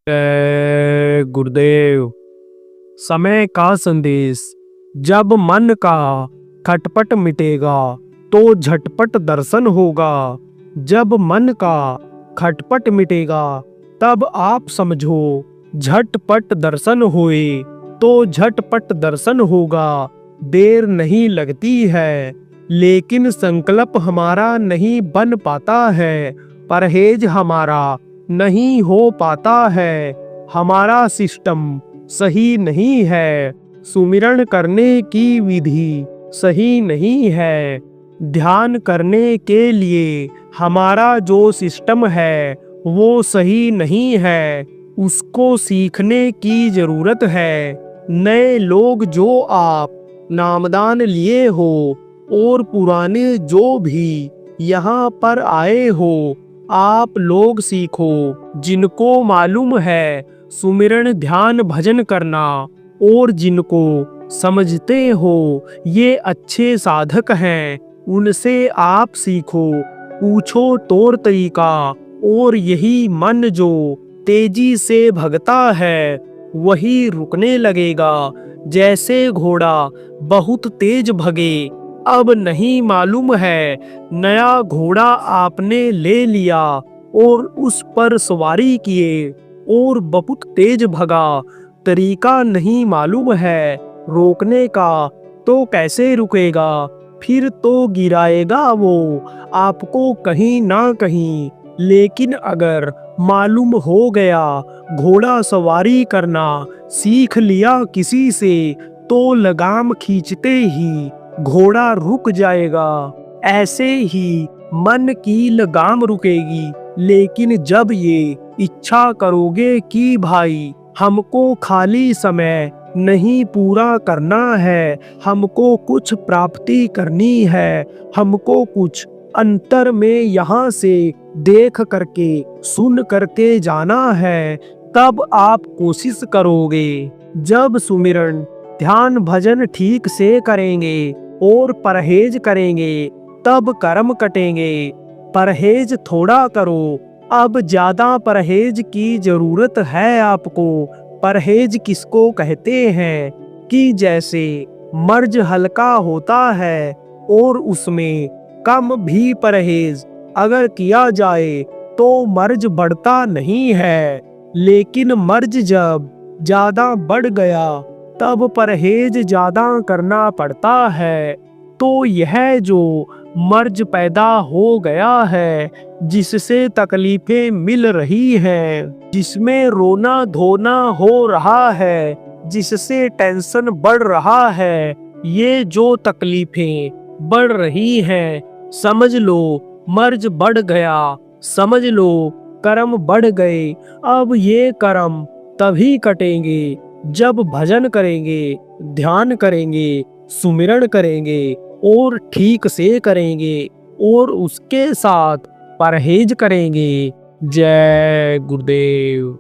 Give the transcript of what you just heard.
जय गुरुदेव। समय का संदेश। जब मन का खटपट मिटेगा तो झटपट दर्शन होगा। जब मन का खटपट मिटेगा तब आप समझो झटपट दर्शन होए। तो झटपट दर्शन होगा। देर नहीं लगती है, लेकिन संकल्प हमारा नहीं बन पाता है। परहेज हमारा नहीं हो पाता है। हमारा सिस्टम सही नहीं है। सुमिरन करने की विधि सही नहीं है। ध्यान करने के लिए हमारा जो सिस्टम है वो सही नहीं है। उसको सीखने की जरूरत है। नए लोग जो आप नामदान लिए हो और पुराने जो भी यहाँ पर आए हो, आप लोग सीखो। जिनको मालूम है सुमिरन ध्यान भजन करना और जिनको समझते हो ये अच्छे साधक हैं, उनसे आप सीखो। पूछो तौर तरीका और यही मन जो तेजी से भगता है वही रुकने लगेगा। जैसे घोड़ा बहुत तेज भगे, अब नहीं मालूम है नया घोड़ा आपने ले लिया और उस पर सवारी किए और बहुत तेज भगा। तरीका नहीं मालूम है रोकने का, तो कैसे रुकेगा? फिर तो गिराएगा वो आपको कहीं ना कहीं। लेकिन अगर मालूम हो गया, घोड़ा सवारी करना सीख लिया किसी से, तो लगाम खींचते ही घोड़ा रुक जाएगा। ऐसे ही मन की लगाम रुकेगी। लेकिन जब ये इच्छा करोगे कि भाई हमको खाली समय नहीं पूरा करना है, हमको कुछ प्राप्ति करनी है, हमको कुछ अंतर में यहाँ से देख करके सुन करके जाना है, तब आप कोशिश करोगे। जब सुमिरन ध्यान भजन ठीक से करेंगे और परहेज करेंगे तब कर्म कटेंगे। परहेज थोड़ा करो, अब ज्यादा परहेज की जरूरत है आपको। परहेज किसको कहते हैं कि जैसे मर्ज हल्का होता है और उसमें कम भी परहेज अगर किया जाए तो मर्ज बढ़ता नहीं है। लेकिन मर्ज जब ज्यादा बढ़ गया तब परहेज ज्यादा करना पड़ता है। तो यह जो मर्ज पैदा हो गया है, जिससे तकलीफें मिल रही हैं, जिसमें रोना धोना हो रहा है, जिससे टेंशन बढ़ रहा है, ये जो तकलीफें बढ़ रही हैं, समझ लो मर्ज बढ़ गया। समझ लो कर्म बढ़ गए। अब ये कर्म तभी कटेंगे जब भजन करेंगे, ध्यान करेंगे, सुमिरन करेंगे और ठीक से करेंगे और उसके साथ परहेज करेंगे। जय गुरुदेव।